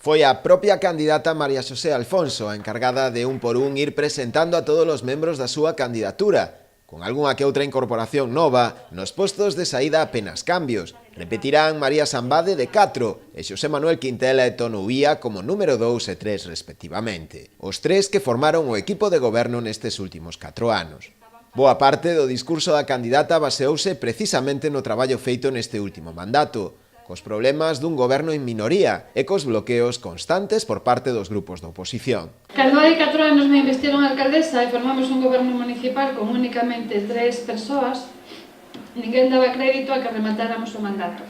Foi a propia candidata María Xosé Alfonso a encargada de un por un ir presentando a todos os membros da súa candidatura, con algunha que outra incorporación nova, nos postos de saída apenas cambios. Repetirán María Sambade de 4 e Xosé Manuel Quintela e Tono Uía como número 2 e 3 respectivamente. Os tres que formaron o equipo de goberno nestes últimos 4 anos. Boa parte do discurso da candidata baseouse precisamente no traballo feito neste último mandato, cos problemas dun goberno en minoría e cos bloqueos constantes por parte dos grupos da oposición. Cando hai 4 anos me investiron alcaldesa e formamos un goberno municipal con únicamente 3 persoas, ninguén daba crédito a que rematáramos o mandato,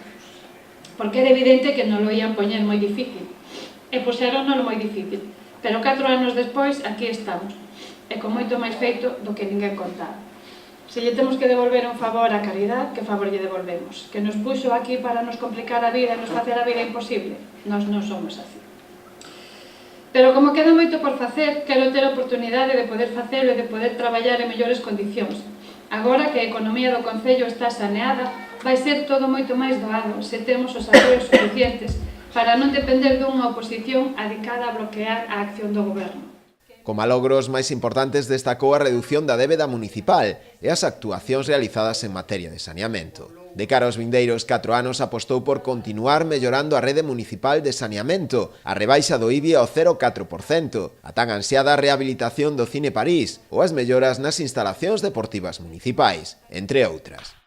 porque era evidente que non lo ian poñer moi difícil, e puxeronlo moi difícil, pero 4 anos despois aquí estamos, e con moito máis feito do que ninguén contaba. Se lle temos que devolver un favor á caridade, que favor lle devolvemos? Que nos puxo aquí para nos complicar a vida e nos facer a vida imposible? Nós non somos así. Pero como queda moito por facer, quero ter a oportunidade de poder facelo e de poder traballar en mellores condicións. Agora que a economía do Concello está saneada, vai ser todo moito máis doado se temos os apoios suficientes para non depender dunha oposición adicada a bloquear a acción do goberno. Como logros máis importantes destacou a reducción da débeda municipal e as actuacións realizadas en materia de saneamento. De cara aos vindeiros 4 anos apostou por continuar mellorando a rede municipal de saneamento, a rebaixa do IBI ao 0,4%, a tan ansiada rehabilitación do Cine París ou as melloras nas instalacións deportivas municipais, entre outras.